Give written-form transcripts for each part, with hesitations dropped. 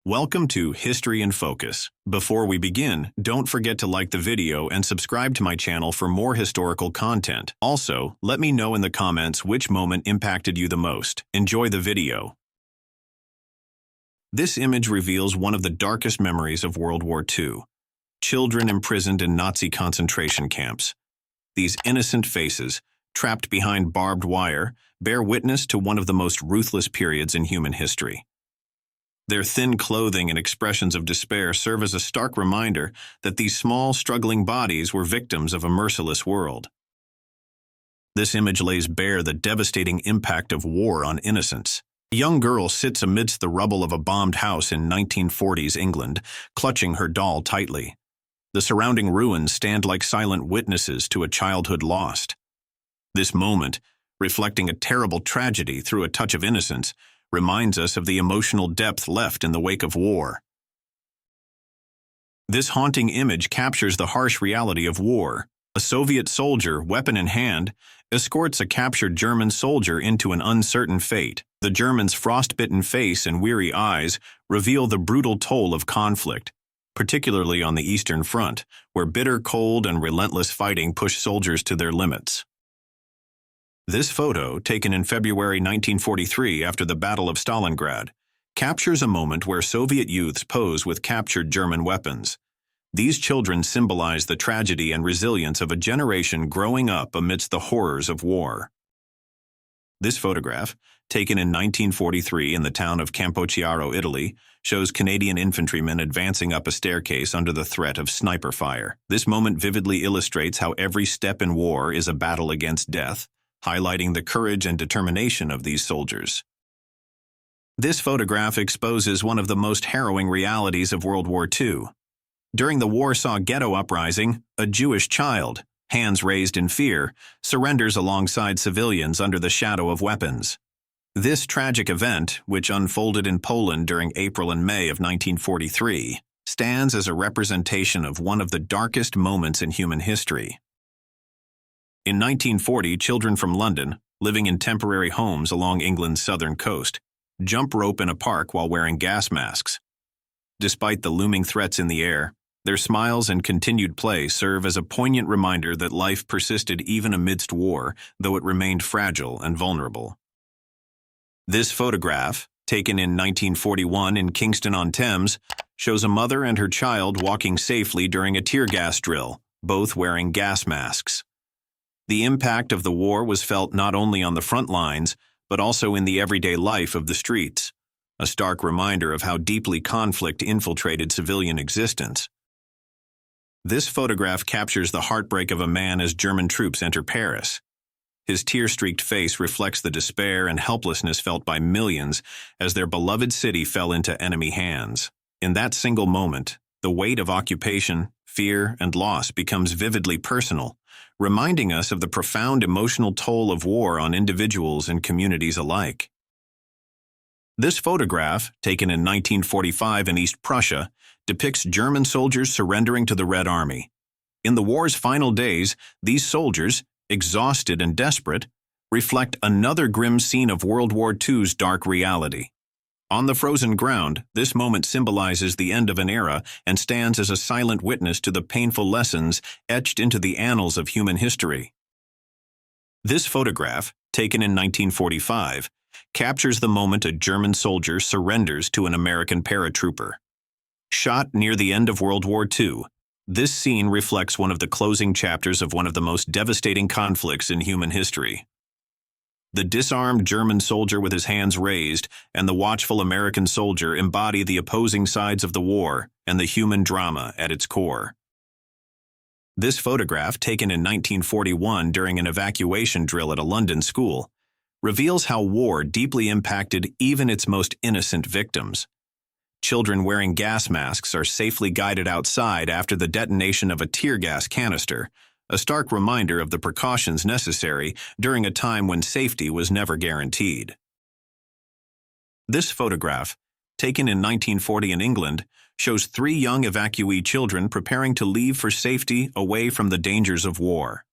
Welcome to History in Focus. Before we begin, don't forget to like the video and subscribe to my channel for more historical content. Also, let me know in the comments which moment impacted you the most. Enjoy the video. This image reveals one of the darkest memories of World War II. Children imprisoned in Nazi concentration camps. These innocent faces, trapped behind barbed wire, bear witness to one of the most ruthless periods in human history. Their thin clothing and expressions of despair serve as a stark reminder that these small, struggling bodies were victims of a merciless world. This image lays bare the devastating impact of war on innocence. A young girl sits amidst the rubble of a bombed house in 1940s England, clutching her doll tightly. The surrounding ruins stand like silent witnesses to a childhood lost. This moment, reflecting a terrible tragedy through a touch of innocence, reminds us of the emotional depth left in the wake of war. This haunting image captures the harsh reality of war. A Soviet soldier, weapon in hand, escorts a captured German soldier into an uncertain fate. The German's frostbitten face and weary eyes reveal the brutal toll of conflict, particularly on the Eastern Front, where bitter cold and relentless fighting push soldiers to their limits. This photo, taken in February 1943 after the Battle of Stalingrad, captures a moment where Soviet youths pose with captured German weapons. These children symbolize the tragedy and resilience of a generation growing up amidst the horrors of war. This photograph, taken in 1943 in the town of Campochiaro, Italy, shows Canadian infantrymen advancing up a staircase under the threat of sniper fire. This moment vividly illustrates how every step in war is a battle against death, highlighting the courage and determination of these soldiers. This photograph exposes one of the most harrowing realities of World War II. During the Warsaw Ghetto Uprising, a Jewish child, hands raised in fear, surrenders alongside civilians under the shadow of weapons. This tragic event, which unfolded in Poland during April and May of 1943, stands as a representation of one of the darkest moments in human history. In 1940, children from London, living in temporary homes along England's southern coast, jump rope in a park while wearing gas masks. Despite the looming threats in the air, their smiles and continued play serve as a poignant reminder that life persisted even amidst war, though it remained fragile and vulnerable. This photograph, taken in 1941 in Kingston-on-Thames, shows a mother and her child walking safely during a tear gas drill, both wearing gas masks. The impact of the war was felt not only on the front lines, but also in the everyday life of the streets, a stark reminder of how deeply conflict infiltrated civilian existence. This photograph captures the heartbreak of a man as German troops enter Paris. His tear-streaked face reflects the despair and helplessness felt by millions as their beloved city fell into enemy hands. In that single moment, the weight of occupation, fear, and loss becomes vividly personal, reminding us of the profound emotional toll of war on individuals and communities alike. This photograph, taken in 1945 in East Prussia, depicts German soldiers surrendering to the Red Army. In the war's final days, these soldiers, exhausted and desperate, reflect another grim scene of World War II's dark reality. On the frozen ground, this moment symbolizes the end of an era and stands as a silent witness to the painful lessons etched into the annals of human history. This photograph, taken in 1945, captures the moment a German soldier surrenders to an American paratrooper. Shot near the end of World War II, this scene reflects one of the closing chapters of one of the most devastating conflicts in human history. The disarmed German soldier with his hands raised and the watchful American soldier embody the opposing sides of the war and the human drama at its core. This photograph, taken in 1941 during an evacuation drill at a London school, reveals how war deeply impacted even its most innocent victims. Children wearing gas masks are safely guided outside after the detonation of a tear gas canister, a stark reminder of the precautions necessary during a time when safety was never guaranteed. This photograph, taken in 1940 in England, shows three young evacuee children preparing to leave for safety away from the dangers of war.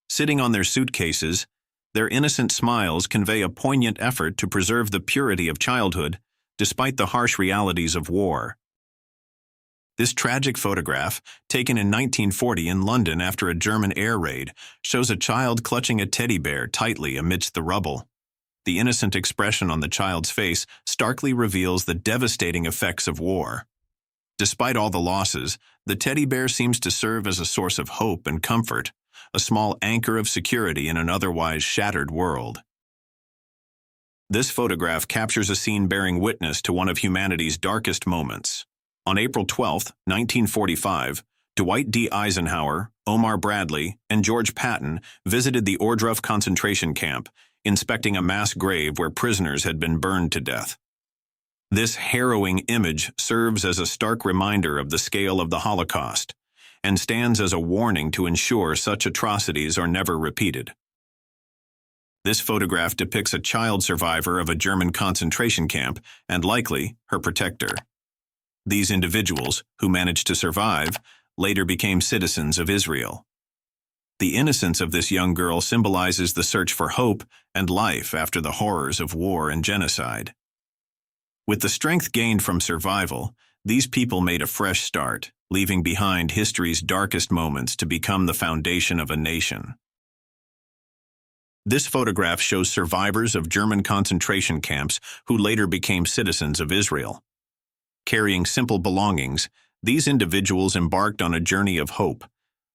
Sitting on their suitcases, their innocent smiles convey a poignant effort to preserve the purity of childhood despite the harsh realities of war. This tragic photograph, taken in 1940 in London after a German air raid, shows a child clutching a teddy bear tightly amidst the rubble. The innocent expression on the child's face starkly reveals the devastating effects of war. Despite all the losses, the teddy bear seems to serve as a source of hope and comfort, a small anchor of security in an otherwise shattered world. This photograph captures a scene bearing witness to one of humanity's darkest moments. On April 12, 1945, Dwight D. Eisenhower, Omar Bradley, and George Patton visited the Ohrdruf concentration camp, inspecting a mass grave where prisoners had been burned to death. This harrowing image serves as a stark reminder of the scale of the Holocaust and stands as a warning to ensure such atrocities are never repeated. This photograph depicts a child survivor of a German concentration camp and, likely, her protector. These individuals, who managed to survive, later became citizens of Israel. The innocence of this young girl symbolizes the search for hope and life after the horrors of war and genocide. With the strength gained from survival, these people made a fresh start, leaving behind history's darkest moments to become the foundation of a nation. This photograph shows survivors of German concentration camps who later became citizens of Israel. Carrying simple belongings, these individuals embarked on a journey of hope,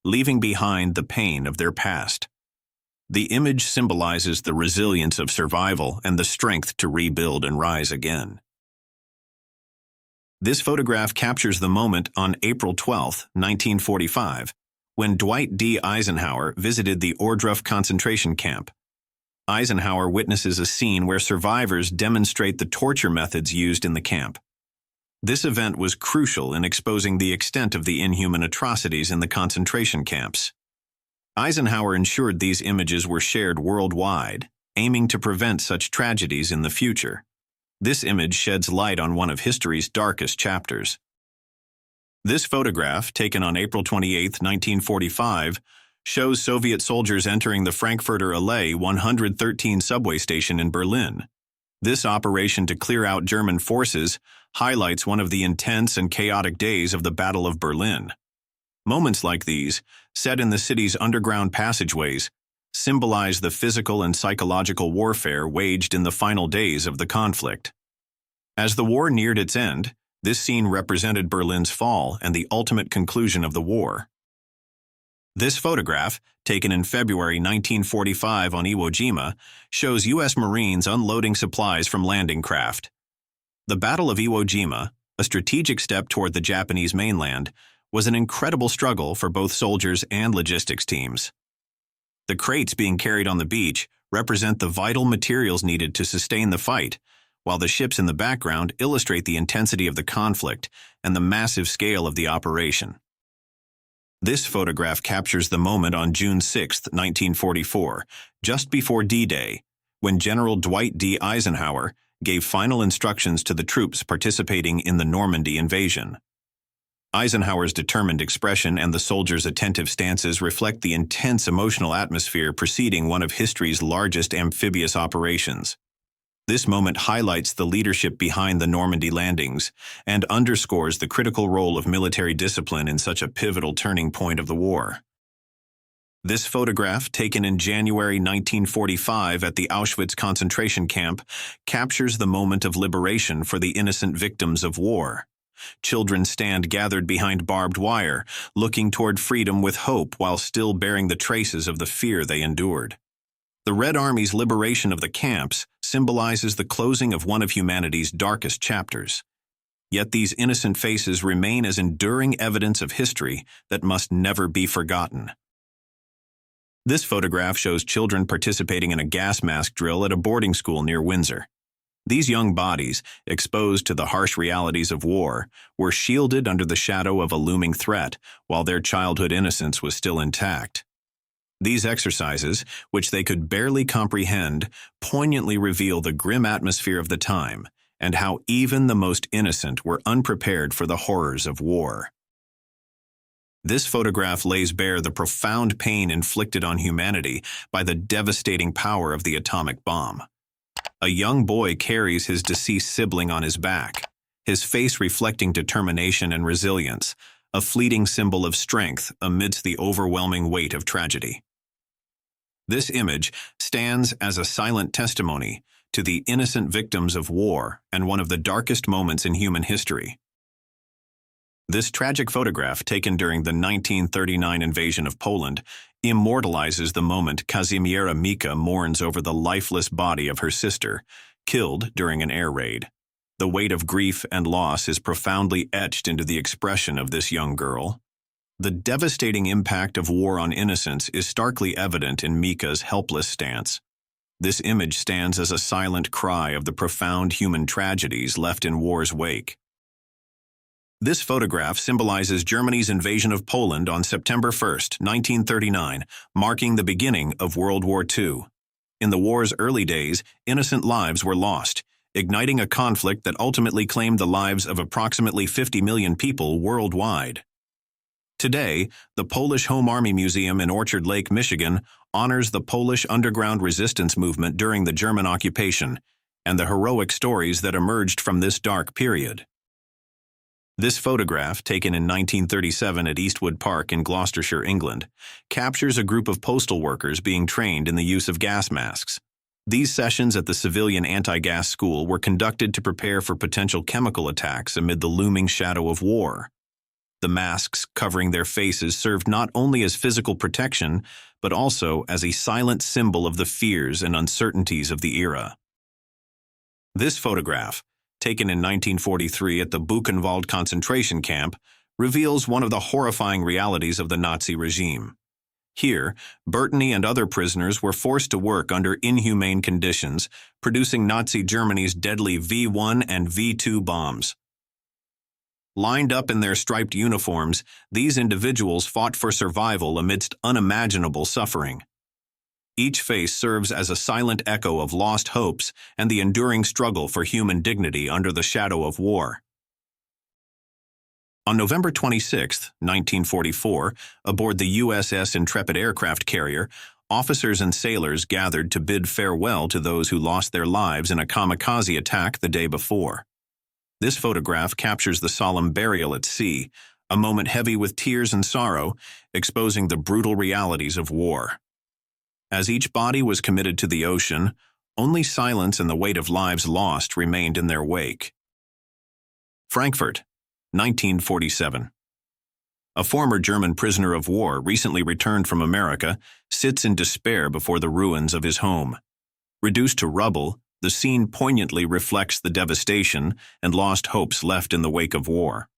leaving behind the pain of their past. The image symbolizes the resilience of survival and the strength to rebuild and rise again. This photograph captures the moment on April 12, 1945, when Dwight D. Eisenhower visited the Ohrdruf concentration camp. Eisenhower witnesses a scene where survivors demonstrate the torture methods used in the camp. This event was crucial in exposing the extent of the inhuman atrocities in the concentration camps. Eisenhower ensured these images were shared worldwide, aiming to prevent such tragedies in the future. This image sheds light on one of history's darkest chapters. This photograph, taken on April 28, 1945, shows Soviet soldiers entering the Frankfurter Allee 113 subway station in Berlin. This operation to clear out German forces highlights one of the intense and chaotic days of the Battle of Berlin. Moments like these, set in the city's underground passageways, symbolize the physical and psychological warfare waged in the final days of the conflict. As the war neared its end, this scene represented Berlin's fall and the ultimate conclusion of the war. This photograph, taken in February 1945 on Iwo Jima, shows U.S. Marines unloading supplies from landing craft. The Battle of Iwo Jima, a strategic step toward the Japanese mainland, was an incredible struggle for both soldiers and logistics teams. The crates being carried on the beach represent the vital materials needed to sustain the fight, while the ships in the background illustrate the intensity of the conflict and the massive scale of the operation. This photograph captures the moment on June 6, 1944, just before D-Day, when General Dwight D. Eisenhower gave final instructions to the troops participating in the Normandy invasion. Eisenhower's determined expression and the soldiers' attentive stances reflect the intense emotional atmosphere preceding one of history's largest amphibious operations. This moment highlights the leadership behind the Normandy landings and underscores the critical role of military discipline in such a pivotal turning point of the war. This photograph, taken in January 1945 at the Auschwitz concentration camp, captures the moment of liberation for the innocent victims of war. Children stand gathered behind barbed wire, looking toward freedom with hope while still bearing the traces of the fear they endured. The Red Army's liberation of the camps symbolizes the closing of one of humanity's darkest chapters. Yet these innocent faces remain as enduring evidence of history that must never be forgotten. This photograph shows children participating in a gas mask drill at a boarding school near Windsor. These young bodies, exposed to the harsh realities of war, were shielded under the shadow of a looming threat, while their childhood innocence was still intact. These exercises, which they could barely comprehend, poignantly reveal the grim atmosphere of the time and how even the most innocent were unprepared for the horrors of war. This photograph lays bare the profound pain inflicted on humanity by the devastating power of the atomic bomb. A young boy carries his deceased sibling on his back, his face reflecting determination and resilience, a fleeting symbol of strength amidst the overwhelming weight of tragedy. This image stands as a silent testimony to the innocent victims of war and one of the darkest moments in human history. This tragic photograph, taken during the 1939 invasion of Poland, immortalizes the moment Kazimiera Mika mourns over the lifeless body of her sister, killed during an air raid. The weight of grief and loss is profoundly etched into the expression of this young girl. The devastating impact of war on innocence is starkly evident in Mika's helpless stance. This image stands as a silent cry of the profound human tragedies left in war's wake. This photograph symbolizes Germany's invasion of Poland on September 1, 1939, marking the beginning of World War II. In the war's early days, innocent lives were lost, igniting a conflict that ultimately claimed the lives of approximately 50 million people worldwide. Today, the Polish Home Army Museum in Orchard Lake, Michigan, honors the Polish underground resistance movement during the German occupation and the heroic stories that emerged from this dark period. This photograph, taken in 1937 at Eastwood Park in Gloucestershire, England, captures a group of postal workers being trained in the use of gas masks. These sessions at the civilian anti-gas school were conducted to prepare for potential chemical attacks amid the looming shadow of war. The masks covering their faces served not only as physical protection, but also as a silent symbol of the fears and uncertainties of the era. This photograph, taken in 1943 at the Buchenwald concentration camp, reveals one of the horrifying realities of the Nazi regime. Here, Bertini and other prisoners were forced to work under inhumane conditions, producing Nazi Germany's deadly V-1 and V-2 bombs. Lined up in their striped uniforms, these individuals fought for survival amidst unimaginable suffering. Each face serves as a silent echo of lost hopes and the enduring struggle for human dignity under the shadow of war. On November 26, 1944, aboard the USS Intrepid aircraft carrier, officers and sailors gathered to bid farewell to those who lost their lives in a kamikaze attack the day before. This photograph captures the solemn burial at sea, a moment heavy with tears and sorrow, exposing the brutal realities of war. As each body was committed to the ocean, only silence and the weight of lives lost remained in their wake. Frankfurt, 1947. A former German prisoner of war recently returned from America sits in despair before the ruins of his home. Reduced to rubble, the scene poignantly reflects the devastation and lost hopes left in the wake of war.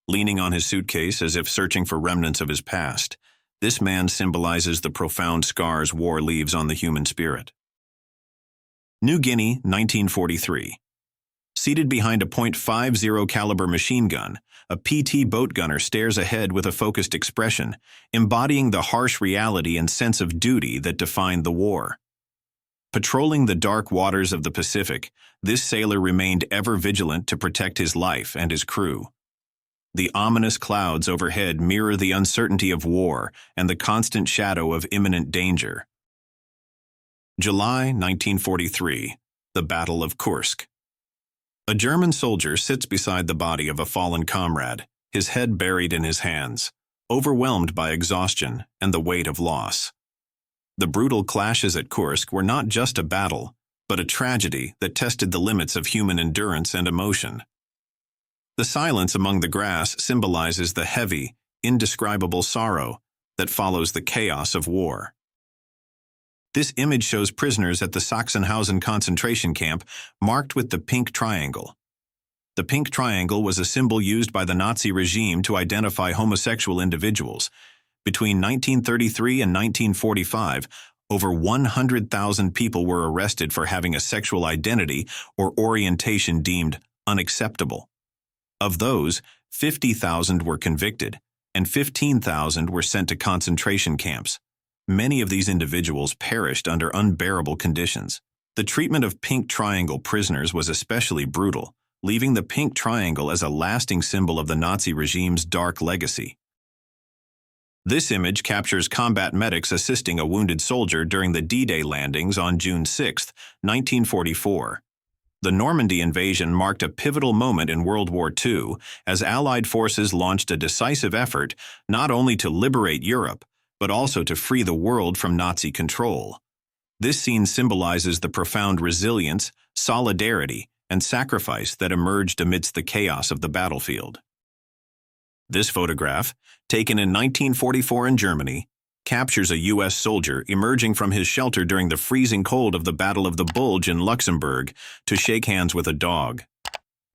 Leaning on his suitcase as if searching for remnants of his past, this man symbolizes the profound scars war leaves on the human spirit. New Guinea, 1943. Seated behind a .50 caliber machine gun, a PT boat gunner stares ahead with a focused expression, embodying the harsh reality and sense of duty that defined the war. Patrolling the dark waters of the Pacific, this sailor remained ever vigilant to protect his life and his crew. The ominous clouds overhead mirror the uncertainty of war and the constant shadow of imminent danger. July 1943, the Battle of Kursk. A German soldier sits beside the body of a fallen comrade, his head buried in his hands, overwhelmed by exhaustion and the weight of loss. The brutal clashes at Kursk were not just a battle, but a tragedy that tested the limits of human endurance and emotion. The silence among the grass symbolizes the heavy, indescribable sorrow that follows the chaos of war. This image shows prisoners at the Sachsenhausen concentration camp marked with the pink triangle. The pink triangle was a symbol used by the Nazi regime to identify homosexual individuals. Between 1933 and 1945, over 100,000 people were arrested for having a sexual identity or orientation deemed unacceptable. Of those, 50,000 were convicted, and 15,000 were sent to concentration camps. Many of these individuals perished under unbearable conditions. The treatment of pink triangle prisoners was especially brutal, leaving the pink triangle as a lasting symbol of the Nazi regime's dark legacy. This image captures combat medics assisting a wounded soldier during the D-Day landings on June 6, 1944. The Normandy invasion marked a pivotal moment in World War II as Allied forces launched a decisive effort not only to liberate Europe, but also to free the world from Nazi control. This scene symbolizes the profound resilience, solidarity, and sacrifice that emerged amidst the chaos of the battlefield. This photograph, taken in 1944 in Germany, captures a U.S. soldier emerging from his shelter during the freezing cold of the Battle of the Bulge in Luxembourg to shake hands with a dog.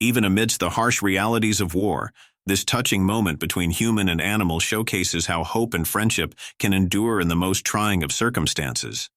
Even amidst the harsh realities of war, this touching moment between human and animal showcases how hope and friendship can endure in the most trying of circumstances.